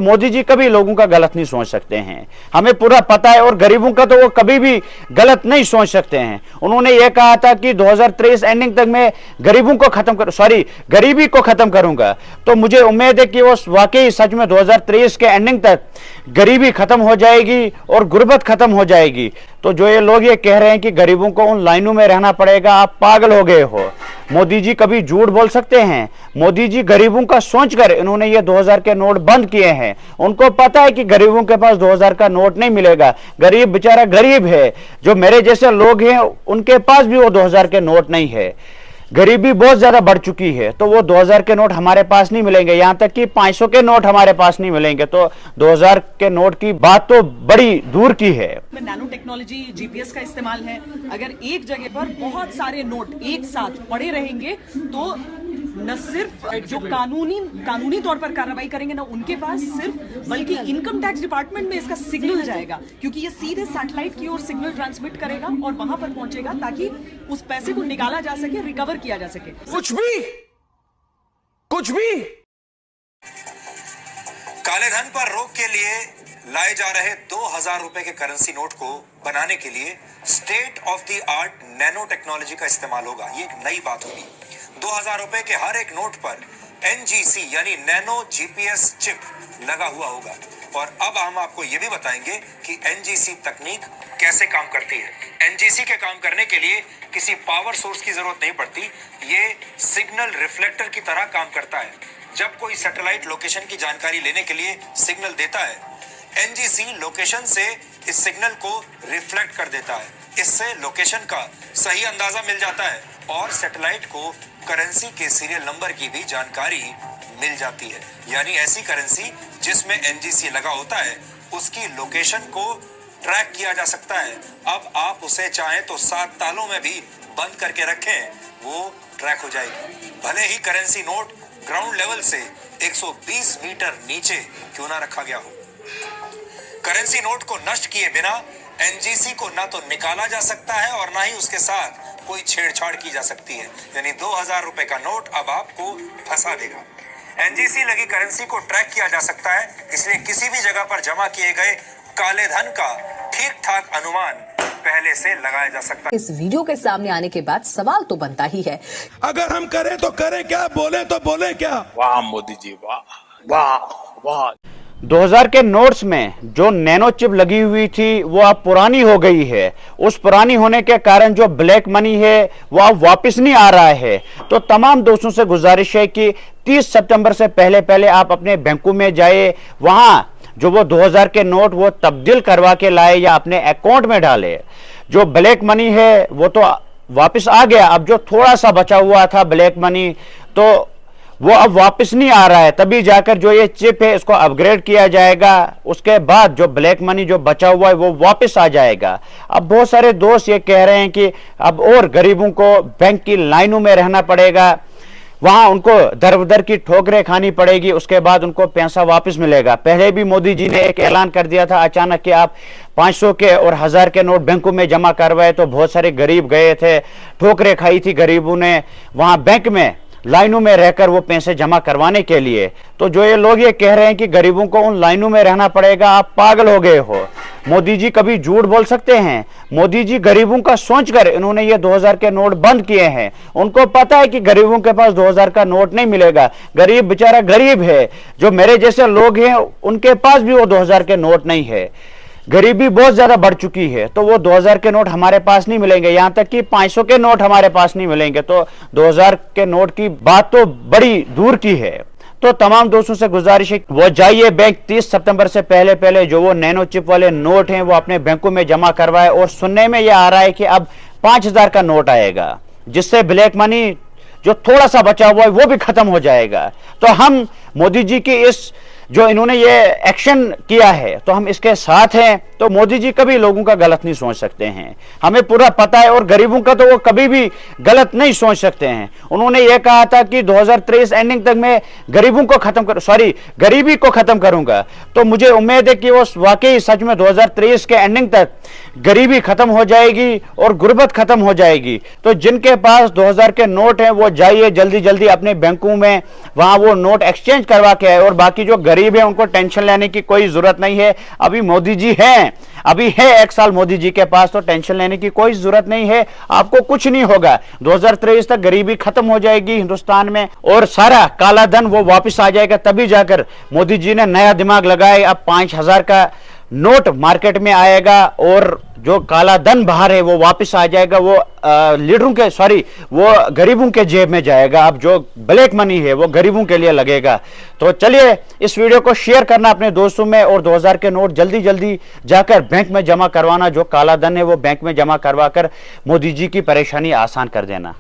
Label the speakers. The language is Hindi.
Speaker 1: मोदी जी कभी लोगों का गलत नहीं सोच सकते हैं, हमें पूरा पता है, और गरीबों का तो वो कभी भी गलत नहीं सोच सकते हैं। उन्होंने ये कहा था कि 2023 एंडिंग तक मैं गरीबों को गरीबी को खत्म करूंगा। तो मुझे उम्मीद है कि वो वाकई सच में 2023 के एंडिंग तक गरीबी खत्म हो जाएगी और गुर्बत खत्म हो जाएगी। तो जो ये लोग ये कह रहे हैं कि गरीबों को उन लाइनों में रहना पड़ेगा, आप पागल हो गए हो। मोदी जी कभी झूठ बोल सकते हैं? मोदी जी गरीबों का सोचकर इन्होंने ये 2000 के नोट बंद किए हैं। उनको पता है कि गरीबों के पास 2000 का नोट नहीं मिलेगा। गरीब बेचारा गरीब है, जो मेरे जैसे लोग हैं उनके पास भी वो 2000 के नोट नहीं है। गरीबी बहुत ज्यादा बढ़ चुकी है, तो वो 2000 के नोट हमारे पास नहीं मिलेंगे, यहां तक कि 500 के नोट हमारे पास नहीं मिलेंगे। तो 2000 के नोट की बात तो बड़ी दूर की है।
Speaker 2: नैनो टेक्नोलॉजी, जीपीएस का इस्तेमाल है। अगर एक जगह पर बहुत सारे नोट एक साथ पड़े रहेंगे तो न सिर्फ जो कानूनी तौर पर कार्रवाई करेंगे ना उनके पास सिर्फ, बल्कि इनकम टैक्स डिपार्टमेंट में इसका सिग्नल जाएगा, क्योंकि ये सीधे सैटेलाइट की ओर सिग्नल ट्रांसमिट करेगा और वहां पर पहुंचेगा ताकि उस पैसे को निकाला जा सके, रिकवर किया जा सके।
Speaker 3: कुछ भी
Speaker 4: काले धन पर रोक के लिए लाए जा रहे 2000 रुपए के करेंसी नोट को बनाने के लिए state of the art nano technology का इस्तेमाल होगा। ये एक नई बात होगी। 2000 रुपए के हर एक नोट पर एनजीसी यानी नैनो जीपीएस चिप लगा हुआ होगा। और अब हम आपको यह भी बताएंगे कि एनजीसी तकनीक कैसे काम करती है। एनजीसी के काम करने के लिए किसी पावर सोर्स की जरूरत नहीं पड़ती। ये सिग्नल रिफ्लेक्टर की तरह काम करता है। जब कोई सैटेलाइट लोकेशन की जानकारी लेने के लिए सिग्नल देता है, एनजीसी लोकेशन से इस सिग्नल को रिफ्लेक्ट कर देता है। इससे लोकेशन का सही अंदाजा मिल जाता है और सैटेलाइट को करेंसी के सीरियल नंबर की भी जानकारी मिल जाती है। यानी ऐसी करेंसी जिसमें एनजीसी लगा होता है उसकी लोकेशन को ट्रैक किया जा सकता है। अब आप उसे चाहें तो 7 तालों में भी बंद करके रखें, वो ट्रैक हो जाएगी। भले ही करेंसी नोट ग्राउंड लेवल से 120 मीटर नीचे क्यों ना रखा गया हो। करेंसी नोट को नष्ट किए बिना एनजीसी को ना तो निकाला जा सकता है और ना ही उसके साथ कोई छेड़छाड़ की जा सकती है। यानी 2000 रुपए का नोट अब आपको फंसा देगा। एनजीसी लगी करेंसी को ट्रैक किया जा सकता है, इसलिए किसी भी जगह पर जमा किए गए काले धन का ठीक ठाक अनुमान पहले से लगाया जा सकता है।
Speaker 5: इस वीडियो के सामने आने के बाद सवाल तो बनता ही है,
Speaker 3: अगर हम करें तो करें क्या, बोले तो बोले क्या।
Speaker 6: वाह मोदी जी, वाह वाह वाह।
Speaker 1: 2000 के नोट्स में जो नैनो चिप लगी हुई थी वो अब पुरानी हो गई है। उस पुरानी होने के कारण जो ब्लैक मनी है वो अब वापस नहीं आ रहा है। तो तमाम दोस्तों से गुजारिश है कि 30 सितंबर से पहले आप अपने बैंकों में जाए, वहां जो वो 2000 के नोट वो तब्दील करवा के लाए या अपने अकाउंट में डाले। जो ब्लैक मनी है वो तो वापस आ गया, अब जो थोड़ा सा बचा हुआ था ब्लैक मनी तो वो अब वापस नहीं आ रहा है। तभी जाकर जो ये चिप है इसको अपग्रेड किया जाएगा, उसके बाद जो ब्लैक मनी जो बचा हुआ है वो वापस आ जाएगा। अब बहुत सारे दोस्त ये कह रहे हैं कि अब और गरीबों को बैंक की लाइनों में रहना पड़ेगा, वहां उनको दर बदर की ठोकरें खानी पड़ेगी, उसके बाद उनको पैसा वापस मिलेगा। पहले भी मोदी जी ने एक ऐलान कर दिया था अचानक कि आप 500 के और 1000 के नोट बैंकों में जमा करवाए, तो बहुत सारे गरीब गए थे, ठोकरें खाई थी गरीबों ने वहां बैंक में लाइनों में रहकर वो पैसे जमा करवाने के लिए। तो जो ये लोग ये कह रहे हैं कि गरीबों को उन लाइनों में रहना पड़ेगा, आप पागल हो गए हो। मोदी जी कभी झूठ बोल सकते हैं? मोदी जी गरीबों का सोचकर इन्होंने ये 2000 के नोट बंद किए हैं। उनको पता है कि गरीबों के पास 2000 का नोट नहीं मिलेगा। गरीब बेचारा गरीब है, जो मेरे जैसे लोग हैं उनके पास भी वो 2000 के नोट नहीं है। गरीबी बहुत ज्यादा बढ़ चुकी है, तो वो 2000 के नोट हमारे पास नहीं मिलेंगे, यहां तक कि 500 के नोट हमारे पास नहीं मिलेंगे। तो 2000 के नोट की बात तो बड़ी दूर की है। तो तमाम दोस्तों से गुजारिश है वो जाइए बैंक 30 सितंबर से पहले जो वो नैनो चिप वाले नोट हैं वो अपने बैंकों में जमा करवाए। और सुनने में ये आ रहा है कि अब 5000 का नोट आएगा, जिससे ब्लैक मनी जो थोड़ा सा बचा हुआ है वो भी खत्म हो जाएगा। तो हम मोदी जी की इस जो इन्होंने ये एक्शन किया है तो हम इसके साथ हैं। तो मोदी जी कभी लोगों का गलत नहीं सोच सकते हैं, हमें पूरा पता है, और गरीबों का तो वो कभी भी गलत नहीं सोच सकते हैं। उन्होंने ये कहा था कि 2023 एंडिंग तक मैं गरीबी को खत्म करूंगा। तो मुझे उम्मीद है कि वो वाकई सच में 2023 के एंडिंग तक गरीबी खत्म हो जाएगी और गुर्बत खत्म हो जाएगी। तो जिनके पास 2000 के नोट हैं वो जाइए जल्दी अपने बैंकों में, वहां वो नोट एक्सचेंज करवा के आए। और बाकी जो गरीब है उनको टेंशन लेने की कोई जरूरत नहीं है। अभी मोदी जी हैं, अभी है 1 साल मोदी जी के पास, तो टेंशन लेने की कोई जरूरत नहीं है। आपको कुछ नहीं होगा। 2023 तक गरीबी खत्म हो जाएगी हिंदुस्तान में और सारा काला धन वो वापस आ जाएगा। तभी जाकर मोदी जी ने नया दिमाग लगाए। अब 5000 का नोट मार्केट में आएगा और जो काला धन बाहर है वो वापस आ जाएगा। वो लीडरों के वो गरीबों के जेब में जाएगा। अब जो ब्लैक मनी है वो गरीबों के लिए लगेगा। तो चलिए इस वीडियो को शेयर करना अपने दोस्तों में और 2000 के नोट जल्दी जल्दी जाकर बैंक में जमा करवाना। जो काला धन है वो बैंक में जमा करवा कर मोदी जी की परेशानी आसान कर देना।